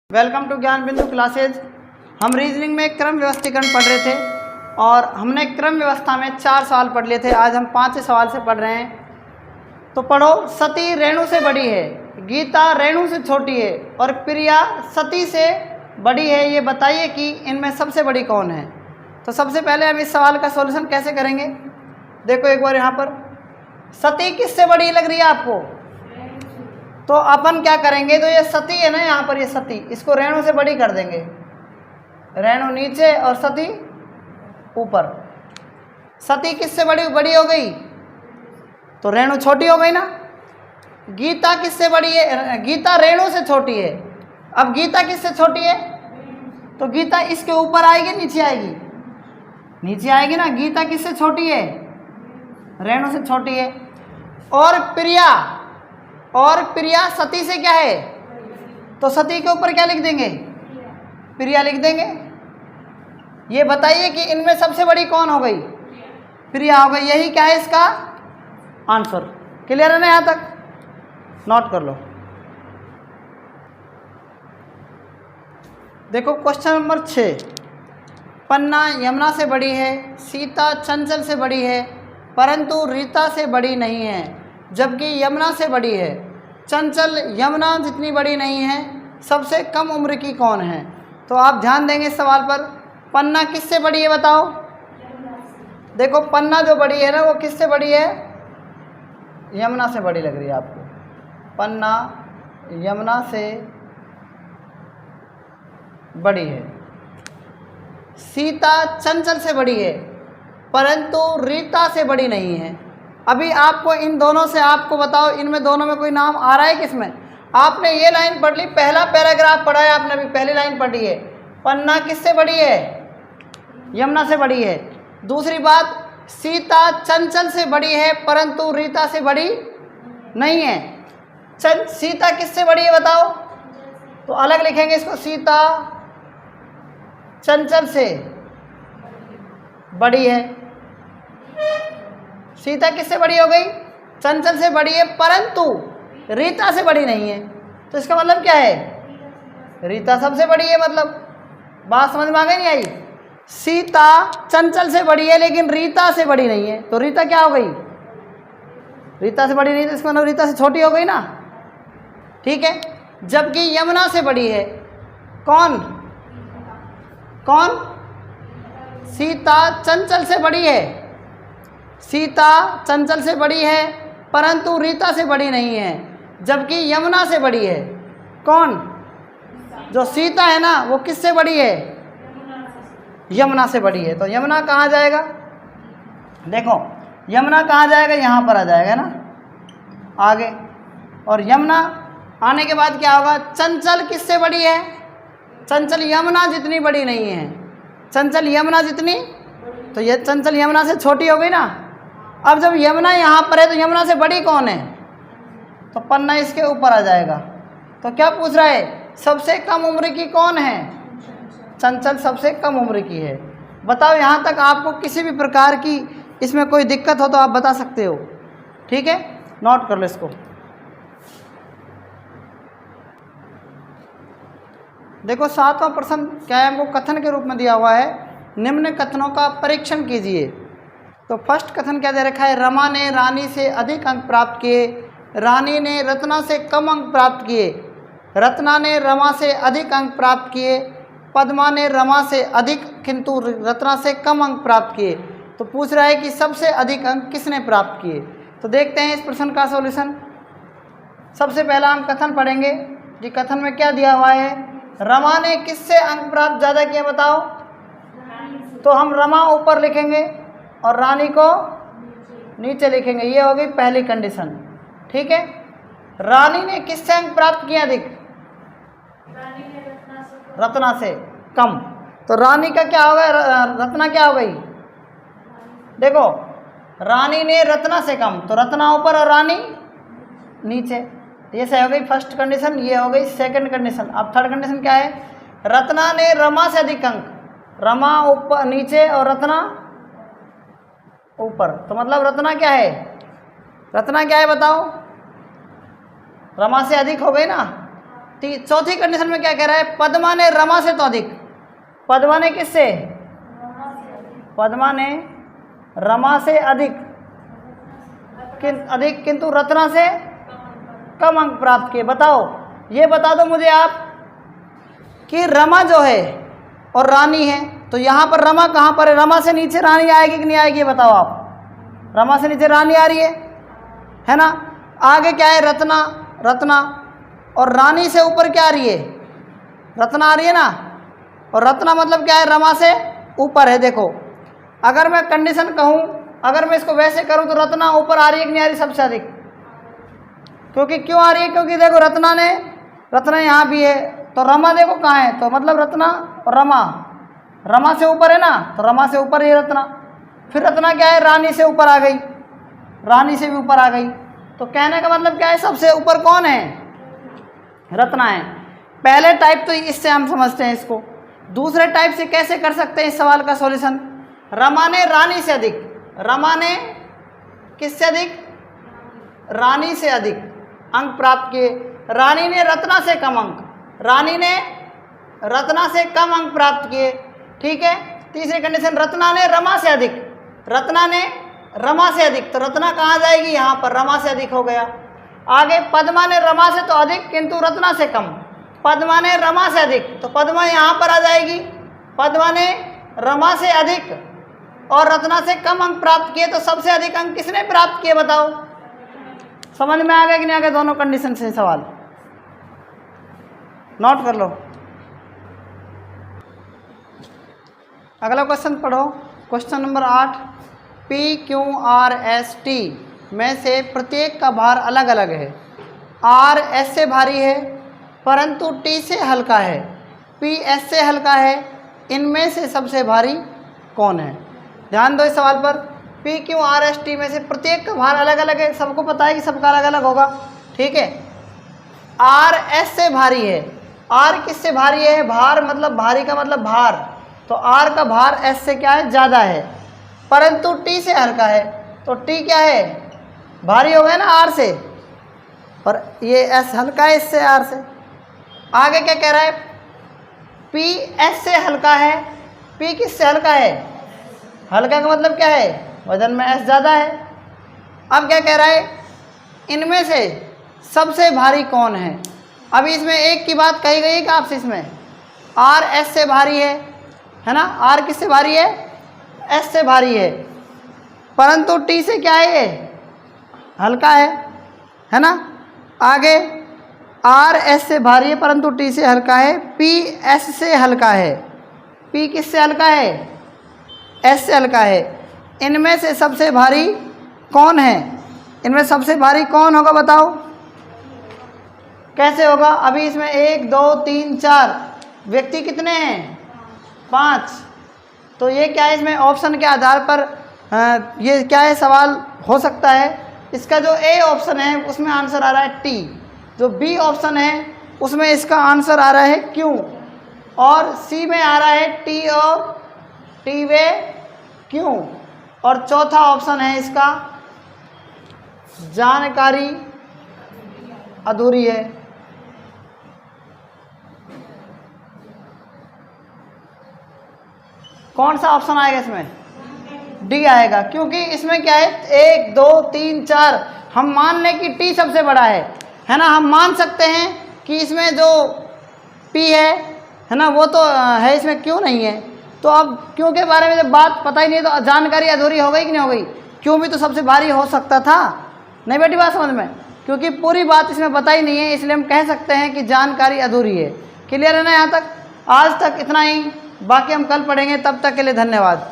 Welcome to ज्ञान बिंदु classes. हम रीजनिंग में क्रम व्यवस्थीकरण पढ़ रहे थे और हमने क्रम व्यवस्था में 4 सवाल पढ़ लिए थे। आज हम 5 सवाल से पढ़ रहे हैं। तो पढ़ो। सती रेणु से बड़ी है, गीता रेणु से छोटी है और प्रिया सती से बड़ी है। ये बताइए कि इनमें सबसे बड़ी कौन है। तो सबसे पहले हम इस सवाल का सॉल्यूशन कैसे करेंगे। देखो एक बार यहाँ पर सती किससे बड़ी लग रही है आपको। तो अपन क्या करेंगे, तो ये सती है ना, यहाँ पर ये सती, इसको रेणु से बड़ी कर देंगे। रेणु नीचे और सती ऊपर। सती किससे बड़ी हो गई, तो रेणु छोटी हो गई ना। गीता किससे बड़ी है, गीता रेणु से छोटी है। अब गीता किससे छोटी है, तो गीता इसके ऊपर आएगी नीचे आएगी, नीचे आएगी ना। गीता किससे छोटी है, रेणु से छोटी है। और प्रिया सती से क्या है, तो सती के ऊपर क्या लिख देंगे, प्रिया लिख देंगे। ये बताइए कि इनमें सबसे बड़ी कौन हो गई, प्रिया हो गई। यही क्या है इसका आंसर। क्लियर है ना, यहाँ तक नोट कर लो। देखो क्वेश्चन नंबर 6। पन्ना यमुना से बड़ी है, सीता चंचल से बड़ी है, परंतु रीता से बड़ी नहीं है, जबकि यमुना से बड़ी है। चंचल यमुना जितनी बड़ी नहीं है। सबसे कम उम्र की कौन है। तो आप ध्यान देंगे इस सवाल पर। पन्ना किससे बड़ी है बताओ। देखो पन्ना जो बड़ी है ना, वो किससे बड़ी है, यमुना से बड़ी लग रही है आपको। पन्ना यमुना से बड़ी है। सीता चंचल से बड़ी है, परंतु रीता से बड़ी नहीं है। अभी आपको इन दोनों से, आपको बताओ इनमें दोनों में कोई नाम आ रहा है किसमें। आपने ये लाइन पढ़ ली, पहला पैराग्राफ पढ़ा है आपने, अभी पहली लाइन पढ़ी है। पन्ना किससे बड़ी है, यमुना से बड़ी है। दूसरी बात, सीता चंचल से बड़ी है परंतु रीता से बड़ी नहीं है। सीता किससे बड़ी है बताओ, तो अलग लिखेंगे इसको। सीता चंचल से बड़ी है। सीता किससे बड़ी हो गई, चंचल से बड़ी है, परंतु रीता से बड़ी नहीं है। तो इसका मतलब क्या है, रीता सबसे बड़ी है। मतलब बात समझ में आ गई नहीं आई। सीता चंचल से बड़ी है लेकिन रीता से बड़ी नहीं है। तो रीता क्या हो गई, रीता से बड़ी नहीं, तो इसका मतलब रीता से छोटी हो गई ना। ठीक है। जबकि यमुना से बड़ी है। कौन कौन, सीता चंचल से बड़ी है। सीता चंचल से बड़ी है परंतु रीता से बड़ी नहीं है, जबकि यमुना से बड़ी है। कौन, जो सीता है ना, वो किससे बड़ी है, यमुना से बड़ी है। तो यमुना कहाँ जाएगा, देखो यमुना कहाँ जाएगा, यहाँ पर आ जाएगा ना आगे। और यमुना आने के बाद क्या होगा, चंचल किससे बड़ी है, चंचल यमुना जितनी बड़ी नहीं है। चंचल यमुना जितनी, तो ये चंचल यमुना से छोटी हो गई ना। अब जब यमुना यहाँ पर है तो यमुना से बड़ी कौन है, तो पन्ना इसके ऊपर आ जाएगा। तो क्या पूछ रहा है, सबसे कम उम्र की कौन है, चंचल सबसे कम उम्र की है। बताओ यहाँ तक आपको किसी भी प्रकार की इसमें कोई दिक्कत हो तो आप बता सकते हो। ठीक है, नोट कर लो इसको। देखो 7वां प्रश्न क्या है, हमको कथन के रूप में दिया हुआ है। निम्न कथनों का परीक्षण कीजिए। तो फर्स्ट कथन क्या दे रखा है, रमा ने रानी से अधिक अंक प्राप्त किए, रानी ने रत्ना से कम अंक प्राप्त किए, रत्ना ने रमा से अधिक अंक प्राप्त किए, पद्मा ने रमा से अधिक किंतु रत्ना से कम अंक प्राप्त किए। तो पूछ रहा है कि सबसे अधिक अंक किसने प्राप्त किए। तो देखते हैं इस प्रश्न का सॉल्यूशन। सबसे पहला हम कथन पढ़ेंगे कि कथन में क्या दिया हुआ है। रमा ने किससे अंक प्राप्त ज़्यादा किए बताओ, तो हम रमा ऊपर लिखेंगे और रानी को नीचे लिखेंगे। ये हो गई पहली कंडीशन। ठीक है। रानी ने किससे अंक प्राप्त किए अधिक, रत्ना से कम। तो रानी का क्या होगा, रत्ना क्या हो गई, देखो रानी ने रत्ना से कम, तो रत्ना ऊपर और रानी नीचे। ये से हो गई फर्स्ट कंडीशन, ये हो गई सेकंड कंडीशन। अब थर्ड कंडीशन क्या है, रत्ना ने रमा से अधिक अंक, रमा ऊपर नीचे और रत्ना ऊपर। तो मतलब रत्ना क्या है, रत्ना क्या है बताओ, रमा से अधिक हो गई ना। चौथी कंडीशन में क्या कह रहा है, पद्मा ने रमा से तो अधिक। पद्मा ने किससे, पद्मा ने रमा से अधिक किंतु रत्ना से कम अंक प्राप्त किए। बताओ, ये बता दो मुझे आप कि रमा जो है और रानी है, तो यहाँ पर रमा कहाँ पर है, रमा से नीचे रानी आएगी कि नहीं आएगी, बताओ आप। रमा से नीचे रानी आ रही है ना। आगे क्या है, रत्ना, रत्ना, और रानी से ऊपर क्या आ रही है, रत्ना आ रही है ना। और रत्ना मतलब क्या है, रमा से ऊपर है। देखो, अगर मैं कंडीशन कहूँ, अगर मैं इसको वैसे करूँ तो रत्ना ऊपर आ रही है कि नहीं आ रही सबसे अधिक, क्योंकि क्यों आ रही है, क्योंकि देखो रत्ना यहाँ भी है, तो रमा देखो कहाँ है, तो मतलब रत्ना और रमा से ऊपर है ना, तो रमा से ऊपर है रत्ना। फिर रत्ना क्या है, रानी से ऊपर आ गई, रानी से भी ऊपर आ गई। तो कहने का मतलब क्या है, सबसे ऊपर कौन है, रत्ना है। पहले टाइप तो इससे हम समझते हैं इसको। दूसरे टाइप से कैसे कर सकते हैं इस सवाल का सॉल्यूशन, रमा ने रानी से अधिक, रमा ने किससे अधिक, रानी से अधिक अंक प्राप्त किए, रानी ने रत्ना से कम अंक, रानी ने रत्ना से कम अंक प्राप्त किए। ठीक है। तीसरी कंडीशन, रत्ना ने रमा से अधिक, रत्ना ने रमा से अधिक, तो रत्ना कहाँ जाएगी, यहाँ पर रमा से अधिक हो गया। आगे पद्मा ने रमा से तो अधिक किंतु रत्ना से कम, पद्मा ने रमा से अधिक, तो पद्मा यहाँ पर आ जाएगी। पद्मा ने रमा से अधिक और रत्ना से कम अंक प्राप्त किए, तो सबसे अधिक अंक किसने प्राप्त किए, बताओ। समझ में आ गया कि नहीं आ गया, दोनों कंडीशन से सवाल नोट कर लो। अगला क्वेश्चन पढ़ो, क्वेश्चन नंबर 8। PQRST में से प्रत्येक का भार अलग अलग है। R S से भारी है परंतु T से हल्का है, P S से हल्का है, इनमें से सबसे भारी कौन है। ध्यान दो इस सवाल पर। PQRST में से प्रत्येक का भार अलग अलग है, सबको पता है कि सबका अलग अलग होगा। ठीक है। R S से भारी है, R किससे भारी है, भार मतलब भारी का मतलब भार, तो R का भार S से क्या है, ज़्यादा है, परंतु T से हल्का है, तो T क्या है, भारी हो गया ना R से, और ये S हल्का है इससे, R से। आगे क्या कह रहा है, P S से हल्का है, P किससे हल्का है, हल्का का मतलब क्या है, वजन में S ज़्यादा है। अब क्या कह रहा है, इनमें से सबसे भारी कौन है। अभी इसमें एक की बात कही गई है कि आपसे, इसमें R S से भारी है ना, R किससे भारी है, S से भारी है, परंतु T से क्या है, हल्का है ना। आगे R S से भारी है परंतु T से हल्का है, P S से हल्का है, P किससे हल्का है, S से हल्का है। इनमें से सबसे भारी कौन है, इनमें सबसे भारी कौन होगा, बताओ कैसे होगा। अभी इसमें 1 2 3 4 व्यक्ति कितने हैं, 5, तो ये क्या है, इसमें ऑप्शन के आधार पर ये क्या है, सवाल हो सकता है। इसका जो A ऑप्शन है उसमें आंसर आ रहा है T, जो B ऑप्शन है उसमें इसका आंसर आ रहा है Q, और C में आ रहा है T और T वे Q, और चौथा ऑप्शन है इसका जानकारी अधूरी है। कौन सा ऑप्शन आएगा इसमें, डी आएगा, क्योंकि इसमें क्या है, 1 2 3 4 हम मान लें कि T सबसे बड़ा है ना, हम मान सकते हैं कि इसमें जो P है ना, वो तो है, इसमें क्यों नहीं है। तो अब क्यों के बारे में जब बात पता ही नहीं तो जानकारी अधूरी हो गई कि नहीं हो गई, क्यों भी तो सबसे भारी हो सकता था, नहीं बेटी बात समझ में, क्योंकि पूरी बात इसमें बताई नहीं है, इसलिए हम कह सकते हैं कि जानकारी अधूरी है। क्लियर है ना यहाँ तक, आज तक इतना ही, बाकी हम कल पढ़ेंगे, तब तक के लिए धन्यवाद।